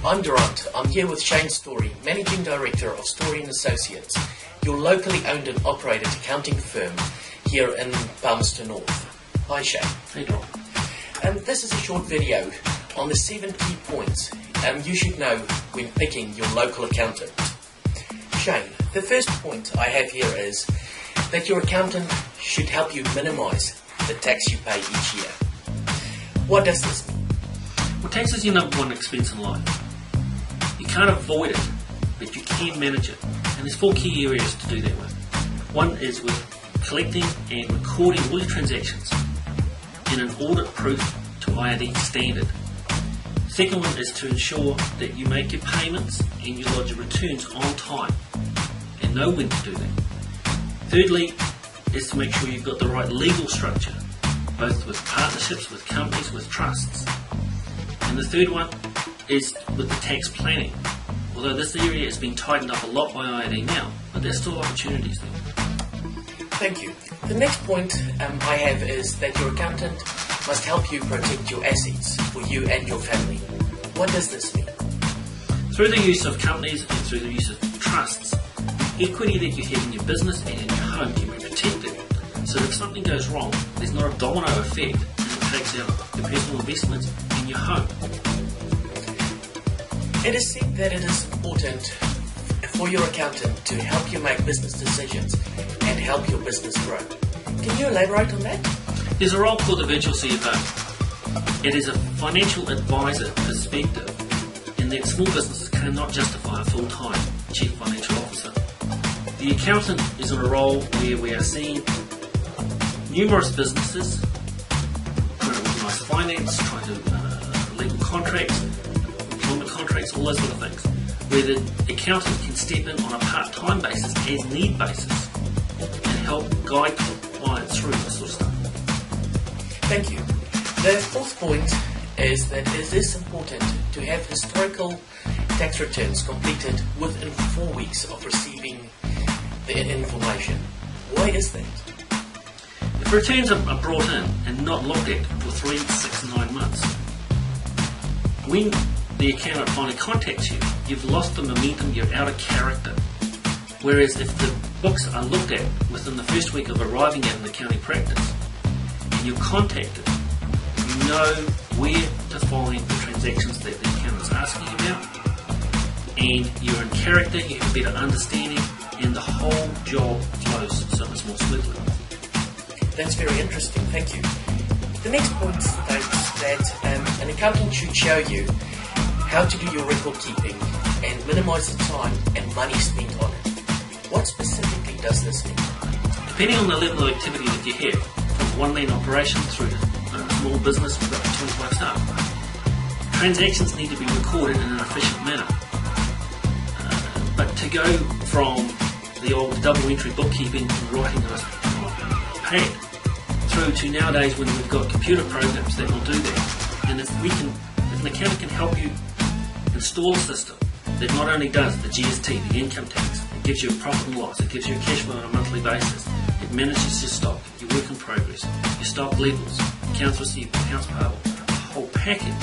I'm Durant. I'm here with Shane Storey, Managing Director of Storey Associates, your locally owned and operated accounting firm here in Palmerston North. Hi Shane. Hey Durant. This is a short video on the 7 key points you should know when picking your local accountant. Shane, the first point I have here is that your accountant should help you minimise the tax you pay each year. What does this mean? Well, tax is your number one expense in life. You can't avoid it, but you can manage it. And there's 4 key areas to do that with. One is with collecting and recording all your transactions in an audit-proof to IRD standard. Second one is to ensure that you make your payments and you lodge your returns on time and know when to do that. Thirdly is to make sure you've got the right legal structure, both with partnerships, with companies, with trusts. And the third one is with the tax planning. Although this area has been tightened up a lot by IRD now, but there's still opportunities there. Thank you. The next point I have is that your accountant must help you protect your assets for you and your family. What does this mean? Through the use of companies and through the use of trusts, equity that you have in your business and in your home can be protected, so that if something goes wrong, there's not a domino effect and it takes out your personal investments in your home. It is said that it is important for your accountant to help you make business decisions and help your business grow. Can you elaborate on that? There's a role called the virtual CFO. It is a financial advisor perspective in that small businesses cannot justify a full-time chief financial officer. The accountant is in a role where we are seeing numerous businesses trying to organise finance, trying to legal contracts, employment contracts, all those sort of things, where the accountant can step in on a part-time basis, as need basis, and help guide clients through this sort of stuff. Thank you. The fourth point is that it is important to have historical tax returns completed within 4 weeks of receiving the information. Why is that? If returns are brought in and not looked at for 3, 6, 9 months, when the accountant finally contacts you, you've lost the momentum, you're out of character. Whereas if the books are looked at within the first week of arriving at an accounting practice, and you're contacted, you know where to find the transactions that the accountant's asking about, and you're in character, you have a better understanding, and the whole job flows so much more smoothly. That's very interesting, thank you. The next point states that an accountant should show you how to do your record keeping and minimise the time and money spent on it. What specifically does this mean? Depending on the level of activity that you have, from one-man operation through to a small business with up to 25 staff, transactions need to be recorded in an efficient manner. But to go from the old double-entry bookkeeping and writing on a pad through to nowadays when we've got computer programs that will do that, and if an accountant can help you install a system that not only does the GST, the income tax, it gives you a profit and loss, it gives you a cash flow on a monthly basis, it manages your stock, your work in progress, your stock levels, accounts receivable, accounts payable, the whole package,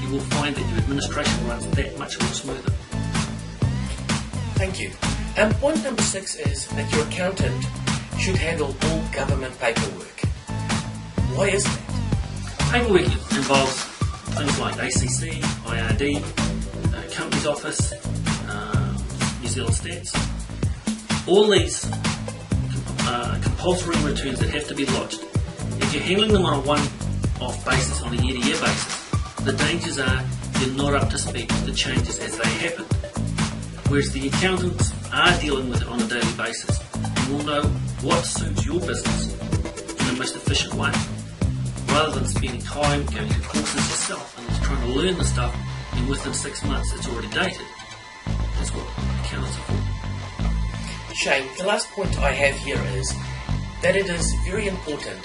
you will find that your administration runs that much more smoother. Thank you. Point number 6 is that your accountant should handle all government paperwork. Why is that? Paperwork involves things like ACC, IRD, Companies Office, New Zealand Stats. All these compulsory returns that have to be lodged. If you're handling them on a one-off basis, on a year-to-year basis, the dangers are you're not up to speed with the changes as they happen. Whereas the accountants are dealing with it on a daily basis and will know what suits your business in the most efficient way, rather than spending time going through courses yourself and trying to learn the stuff, and within 6 months it's already dated. That's what accountants are for. Shane, the last point I have here is that it is very important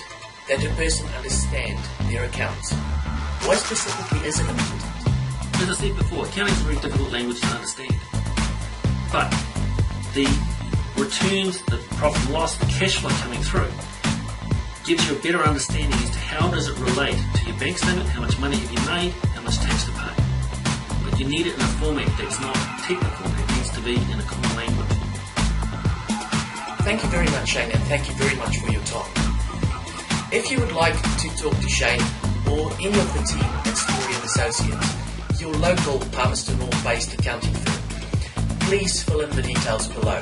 that a person understand their accounts. Why specifically is it important? As I said before, accounting is a very difficult language to understand. But the returns, the profit and loss, the cash flow coming through gives you a better understanding as to how does it relate to your bank statement, how much money have you made, how much tax to pay. But You need it in a format that's not technical, it needs to be in a common language. Thank you very much, Shane, and thank you very much for your time. If you would like to talk to Shane or any of the team at Storey Associates, your local Palmerston North based accounting firm, please fill in the details below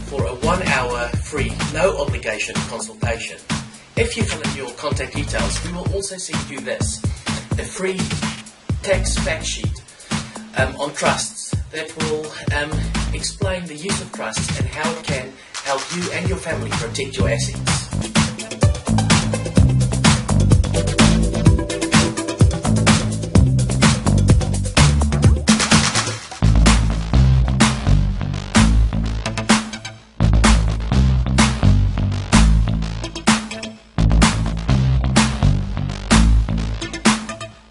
for a 1-hour free, no obligation consultation. If you fill in your contact details, we will also send you this, a free tax fact sheet on trusts that will explain the use of trusts and how it can help you and your family protect your assets.